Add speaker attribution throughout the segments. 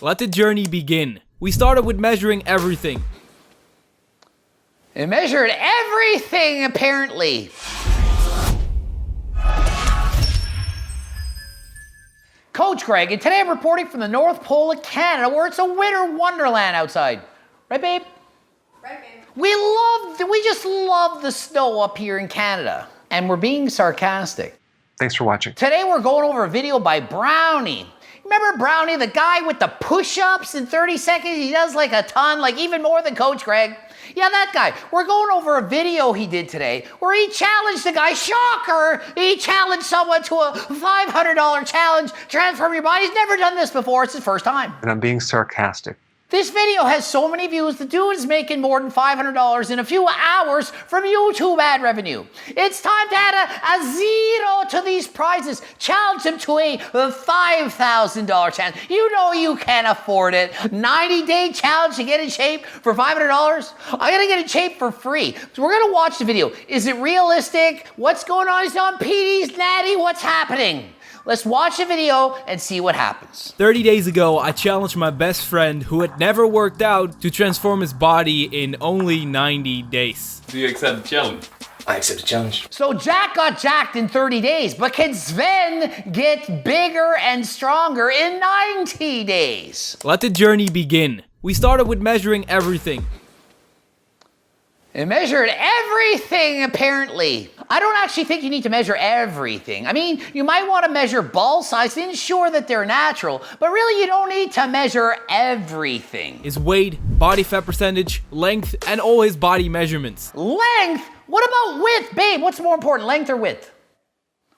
Speaker 1: Let the journey begin. We started with measuring everything.
Speaker 2: It measured everything, apparently. Coach Greg, and today I'm reporting from the North Pole of Canada, where it's a winter wonderland outside. Right, babe?
Speaker 3: Right, babe.
Speaker 2: We just love the snow up here in Canada. And we're being sarcastic.
Speaker 4: Thanks for watching.
Speaker 2: Today we're going over a video by Browney. Remember Browney, the guy with the push-ups in 30 seconds? He does like a ton, like even more than Coach Greg. Yeah, that guy. We're going over a video he did today where he challenged the guy. Shocker! He challenged someone to a $500 challenge. Transform your body. He's never done this before. It's his first time.
Speaker 4: And I'm being sarcastic.
Speaker 2: This video has so many views, the dude is making more than $500 in a few hours from YouTube ad revenue. It's time to add a zero to these prizes. Challenge him to a $5,000 challenge. You know you can't afford it. 90-day challenge to get in shape for $500? I'm gonna get in shape for free. So we're gonna watch the video. Is it realistic? What's going on? He's on PD's natty. What's happening? Let's watch the video and see what happens.
Speaker 1: 30 days ago, I challenged my best friend who had never worked out to transform his body in only 90 days.
Speaker 5: Do you accept the challenge?
Speaker 6: I accept the challenge.
Speaker 2: So Jack got jacked in 30 days, but can Sven get bigger and stronger in 90 days?
Speaker 1: Let the journey begin. We started with measuring everything.
Speaker 2: It measured everything, apparently. I don't actually think you need to measure everything. I mean, you might want to measure ball size to ensure that they're natural, but really you don't need to measure everything.
Speaker 1: His weight, body fat percentage, length, and all his body measurements.
Speaker 2: Length? What about width? Babe, what's more important, length or width?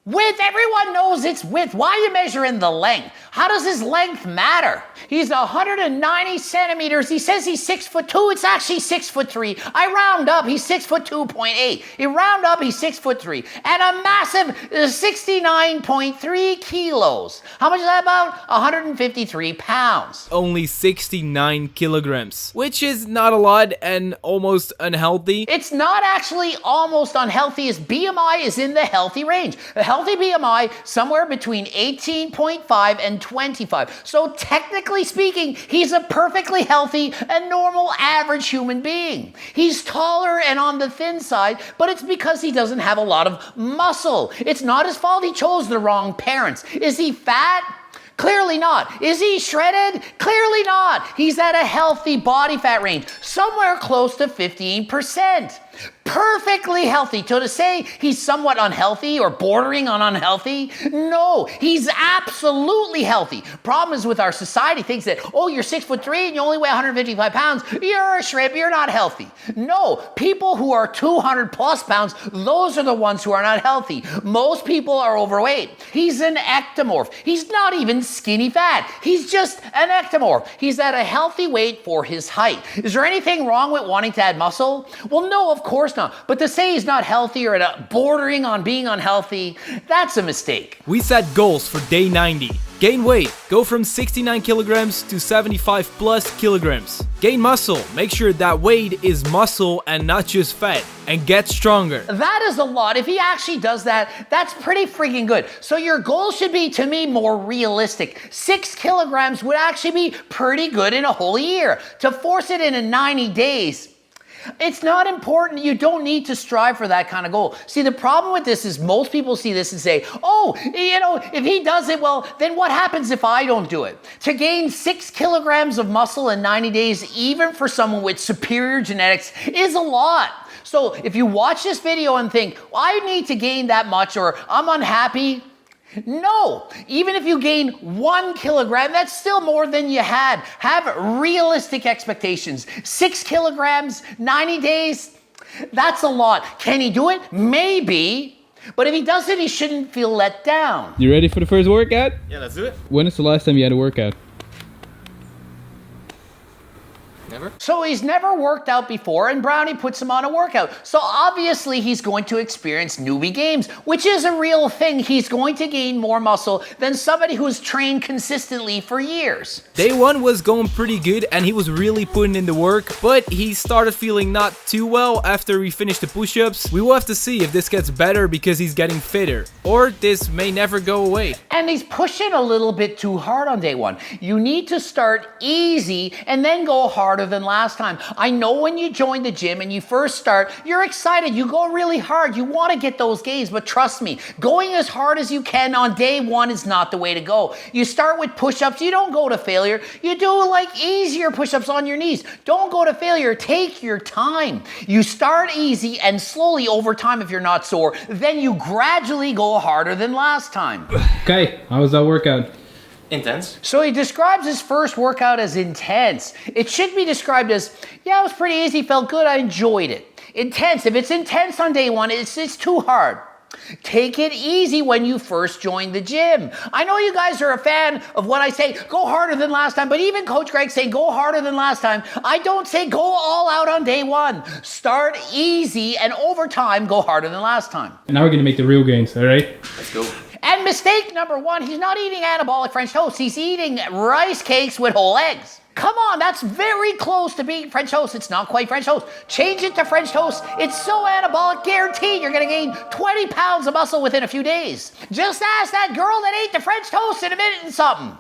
Speaker 2: Width, everyone knows it's width. Why are you measuring the length? How does his length matter? He's 190 centimeters. He says he's 6'2". It's actually 6'3". I round up, he's 6'2.8". You round up, he's 6'3". And a massive 69.3 kilos. How much is that about? 153 pounds.
Speaker 1: Only 69 kilograms, which is not a lot and almost unhealthy.
Speaker 2: It's not actually almost unhealthy. His BMI is in the healthy range. The healthy BMI, somewhere between 18.5 and 25. So technically speaking, he's a perfectly healthy and normal average human being. He's taller and on the thin side, but it's because he doesn't have a lot of muscle. It's not his fault he chose the wrong parents. Is he fat? Clearly not. Is he shredded? Clearly not. He's at a healthy body fat range, somewhere close to 15%. Perfectly healthy. So to say he's somewhat unhealthy or bordering on unhealthy, no, he's absolutely healthy. Problem is with our society thinks that, oh, you're 6'3" and you only weigh 155 pounds, you're a shrimp, you're not healthy. No, people who are 200 plus pounds, those are the ones who are not healthy. Most people are overweight. He's an ectomorph. He's not even skinny fat. He's just an ectomorph. He's at a healthy weight for his height. Is there anything wrong with wanting to add muscle? Well, no, of course not. But to say he's not healthy or bordering on being unhealthy, that's a mistake.
Speaker 1: We set goals for day 90. Gain weight, go from 69 kilograms to 75 plus kilograms. Gain muscle, make sure that weight is muscle and not just fat. And get stronger.
Speaker 2: That is a lot. If he actually does that, that's pretty freaking good. So your goal should be, to me, more realistic. 6 kilograms would actually be pretty good in a whole year. To force it in 90 days, it's not important. You don't need to strive for that kind of goal. See, the problem with this is most people see this and say, oh, you know, if he does it, well, then what happens if I don't do it? To gain 6 kilograms of muscle in 90 days, even for someone with superior genetics, is a lot. So if you watch this video and think, well, I need to gain that much or I'm unhappy, no, even if you gain 1 kilogram, that's still more than you had. Have realistic expectations. 6 kilograms, 90 days, that's a lot. Can he do it? Maybe. But if he does it, he shouldn't feel let down.
Speaker 7: You ready for the first workout?
Speaker 5: Yeah, let's do it.
Speaker 7: When is the last time you had a workout?
Speaker 3: Never?
Speaker 2: So he's never worked out before, and Browney puts him on a workout. So obviously he's going to experience newbie games, which is a real thing. He's going to gain more muscle than somebody who's trained consistently for years.
Speaker 1: Day 1 was going pretty good and he was really putting in the work, but he started feeling not too well after we finished the push-ups. We will have to see if this gets better because he's getting fitter, or this may never go away.
Speaker 2: And he's pushing a little bit too hard on day 1. You need to start easy and then go harder than last time. I know when you join the gym and you first start, you're excited, you go really hard, you want to get those gains, but trust me, going as hard as you can on day 1 is not the way to go. You start with push-ups, you don't go to failure, you do like easier push-ups on your knees. Don't go to failure, take your time. You start easy and slowly over time, if you're not sore, then you gradually go harder than last time.
Speaker 1: Okay, how was that workout?
Speaker 3: Intense.
Speaker 2: So he describes his first workout as intense. It should be described as, yeah, it was pretty easy, felt good, I enjoyed it. Intense, if it's intense on day 1, it's too hard. Take it easy when you first join the gym. I know you guys are a fan of what I say, go harder than last time, but even Coach Greg saying go harder than last time, I don't say go all out on day 1. Start easy and over time go harder than last time.
Speaker 1: And now we're gonna make the real gains, alright?
Speaker 3: Let's go.
Speaker 2: And mistake number 1, he's not eating anabolic French toast, he's eating rice cakes with whole eggs. Come on, that's very close to being French toast. It's not quite French toast. Change it to French toast. It's so anabolic, guaranteed you're gonna gain 20 pounds of muscle within a few days. Just ask that girl that ate the French toast in a minute and something.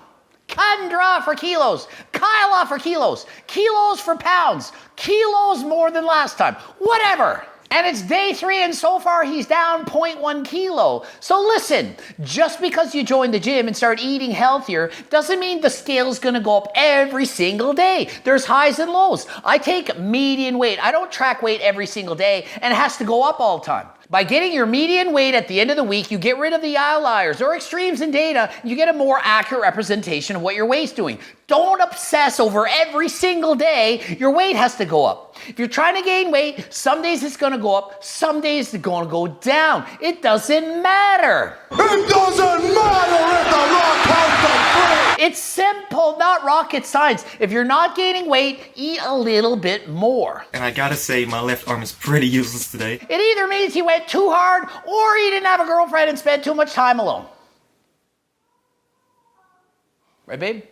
Speaker 2: Kandra for kilos, Kyla for kilos, kilos for pounds, kilos more than last time, whatever. And it's day 3 and so far he's down 0.1 kilo. So listen, just because you join the gym and start eating healthier doesn't mean the scale's gonna go up every single day. There's highs and lows. I take median weight. I don't track weight every single day and it has to go up all the time. By getting your median weight at the end of the week, you get rid of the outliers or extremes in data, you get a more accurate representation of what your weight's doing. Don't obsess over every single day your weight has to go up. If you're trying to gain weight, some days it's gonna go up, some days it's gonna go down. It doesn't matter.
Speaker 5: It doesn't matter if the rock has the free.
Speaker 2: It's simple, not rocket science. If you're not gaining weight, eat a little bit more.
Speaker 3: And I gotta say, my left arm is pretty useless today.
Speaker 2: It either means he went too hard or he didn't have a girlfriend and spent too much time alone. Right, babe?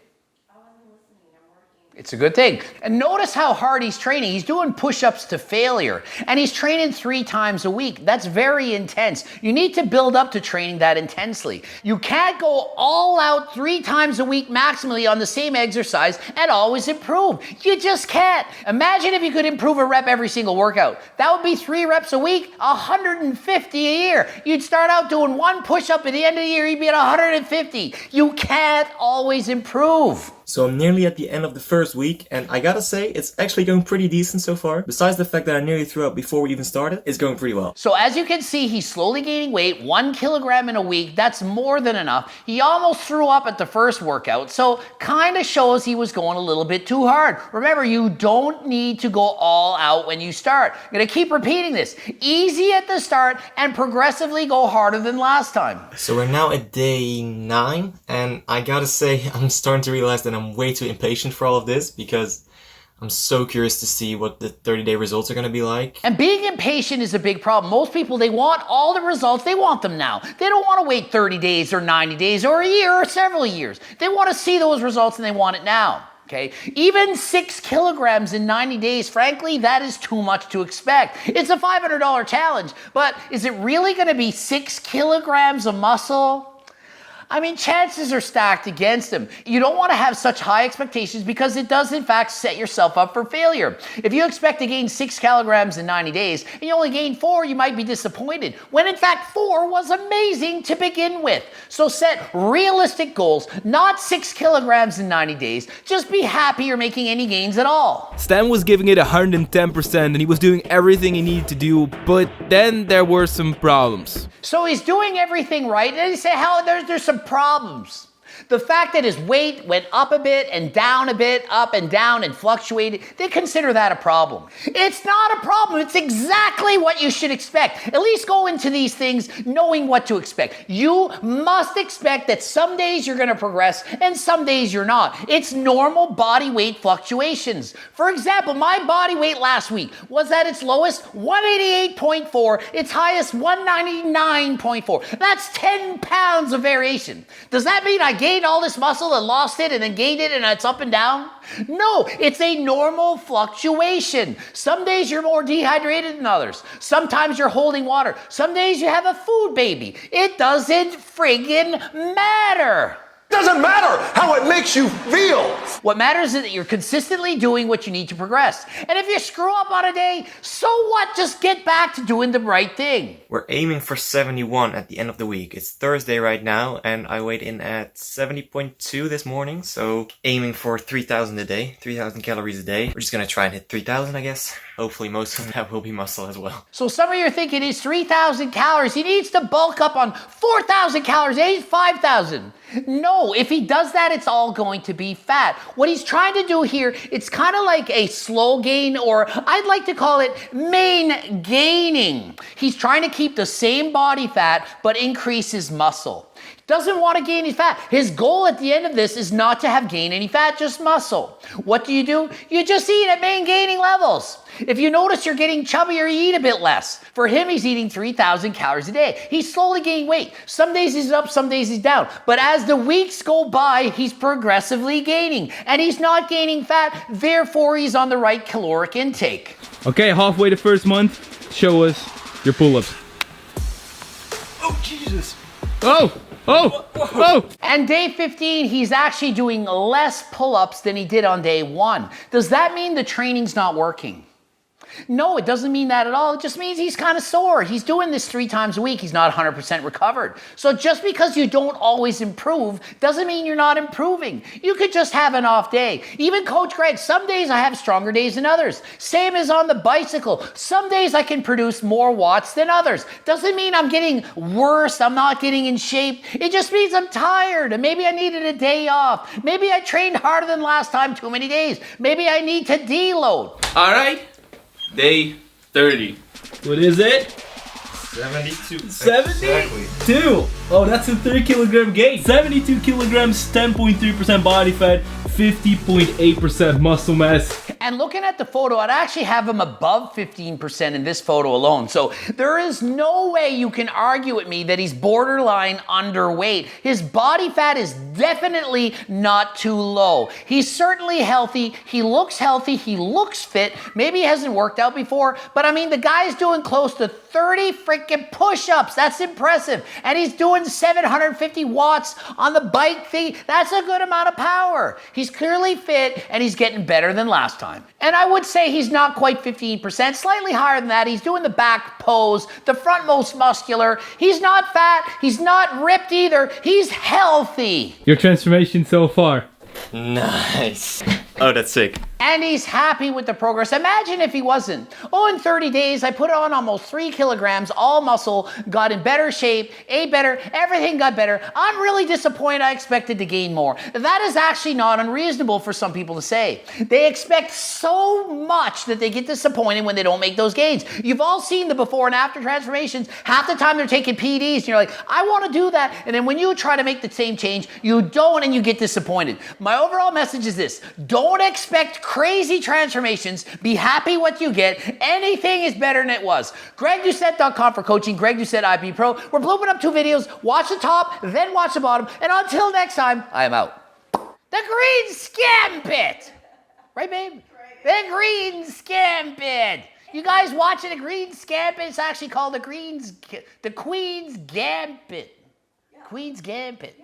Speaker 2: It's a good thing. And notice how hard he's training. He's doing push-ups to failure. And he's training 3 times a week. That's very intense. You need to build up to training that intensely. You can't go all out 3 times a week maximally on the same exercise and always improve. You just can't. Imagine if you could improve a rep every single workout. That would be 3 reps a week, 150 a year. You'd start out doing 1 push-up at the end of the year, you'd be at 150. You can't always improve.
Speaker 3: So I'm nearly at the end of the first week, and I gotta say, it's actually going pretty decent so far. Besides the fact that I nearly threw up before we even started, it's going pretty well.
Speaker 2: So as you can see, he's slowly gaining weight, 1 kilogram in a week. That's more than enough. He almost threw up at the first workout, so kind of shows he was going a little bit too hard. Remember, you don't need to go all out when you start. I'm gonna keep repeating this. Easy at the start and progressively go harder than last time.
Speaker 3: So we're now at day 9, and I gotta say, I'm starting to realize that I'm way too impatient for all of this because I'm so curious to see what the 30-day results are going to be like.
Speaker 2: And being impatient is a big problem. Most people, they want all the results. They want them now. They don't want to wait 30 days or 90 days or a year or several years. They want to see those results and they want it now. Okay? Even 6 kilograms in 90 days, frankly, that is too much to expect. It's a $500 challenge, but is it really going to be 6 kilograms of muscle? I mean, chances are stacked against him. You don't want to have such high expectations because it does, in fact, set yourself up for failure. If you expect to gain 6 kilograms in 90 days and you only gain 4, you might be disappointed, when in fact 4 was amazing to begin with. So set realistic goals, not 6 kilograms in 90 days. Just be happy you're making any gains at all.
Speaker 1: Stan was giving it 110% and he was doing everything he needed to do, but then there were some problems.
Speaker 2: So he's doing everything right, and then you say, how there's some problems. The fact that his weight went up a bit and down a bit, up and down and fluctuated, they consider that a problem. It's not a problem. It's exactly what you should expect. At least go into these things knowing what to expect. You must expect that some days you're going to progress and some days you're not. It's normal body weight fluctuations. For example, my body weight last week was at its lowest 188.4, its highest 199.4. That's 10 pounds of variation. Does that mean I gained all this muscle and lost it and then gained it and it's up and down? No, it's a normal fluctuation. Some days you're more dehydrated than others. Sometimes you're holding water. Some days you have a food baby. It doesn't friggin' matter.
Speaker 5: Doesn't matter how it makes you feel.
Speaker 2: What matters is that you're consistently doing what you need to progress. And if you screw up on a day, so what? Just get back to doing the right thing.
Speaker 3: We're aiming for 71 at the end of the week. It's Thursday right now, and I weighed in at 70.2 this morning, so aiming for 3,000 a day, 3,000 calories a day. We're just gonna try and hit 3,000, I guess. Hopefully most of that will be muscle as well.
Speaker 2: So some of you are thinking he's 3,000 calories. He needs to bulk up on 4,000 calories. He's 5,000. No, if he does that, it's all going to be fat. What he's trying to do here, it's kind of like a slow gain, or I'd like to call it main gaining. He's trying to keep the same body fat, but increase his muscle. Doesn't want to gain any fat. His goal at the end of this is not to have gained any fat, just muscle. What do? You just eat at main gaining levels. If you notice you're getting chubbier, you eat a bit less. For him, he's eating 3,000 calories a day. He's slowly gaining weight. Some days he's up, some days he's down. But as the weeks go by, he's progressively gaining. And he's not gaining fat, therefore he's on the right caloric intake.
Speaker 1: Okay, halfway the first month, show us your pull-ups.
Speaker 3: Oh, Jesus!
Speaker 1: Oh! Oh! Oh!
Speaker 2: And day 15, he's actually doing less pull-ups than he did on day 1. Does that mean the training's not working? No, it doesn't mean that at all. It just means he's kind of sore. He's doing this 3 times a week. He's not 100% recovered. So just because you don't always improve doesn't mean you're not improving. You could just have an off day. Even Coach Greg, some days I have stronger days than others. Same as on the bicycle. Some days I can produce more watts than others. Doesn't mean I'm getting worse. I'm not getting in shape. It just means I'm tired and maybe I needed a day off. Maybe I trained harder than last time too many days. Maybe I need to deload.
Speaker 1: All right. Day 30. What is it?
Speaker 3: 72.
Speaker 1: 72.
Speaker 3: Exactly.
Speaker 1: Oh, that's a 3 kilogram gain. 72 kilograms, 10.3% body fat, 50.8% muscle mass.
Speaker 2: And looking at the photo, I'd actually have him above 15% in this photo alone. So there is no way you can argue with me that he's borderline underweight. His body fat is definitely not too low. He's certainly healthy. He looks healthy. He looks fit. Maybe he hasn't worked out before, but I mean, the guy's doing close to 30 freaking push-ups. That's impressive. And he's doing 750 watts on the bike thing. That's a good amount of power. He's clearly fit and he's getting better than last time. And I would say he's not quite 15%, slightly higher than that. He's doing the back pose, the frontmost muscular. He's not fat. He's not ripped either. He's healthy.
Speaker 1: Your transformation so far?
Speaker 3: Nice. Oh, that's sick.
Speaker 2: And he's happy with the progress. Imagine if he wasn't. Oh, in 30 days, I put on almost 3 kilograms, all muscle, got in better shape, ate better, everything got better. I'm really disappointed. I expected to gain more. That is actually not unreasonable for some people to say. They expect so much that they get disappointed when they don't make those gains. You've all seen the before and after transformations. Half the time they're taking PDs and you're like, I want to do that. And then when you try to make the same change, you don't and you get disappointed. My overall message is this: don't expect crazy transformations. Be happy what you get. Anything is better than it was. GregDoucette.com for coaching. Greg Doucette IP Pro. We're blooping up 2 videos. Watch the top, then watch the bottom. And until next time, I am out. The Green Scampit. Right, babe? The Green Scampit. You guys watching the Green Scampit? It's actually called the Queen's Gambit. Queen's Gambit.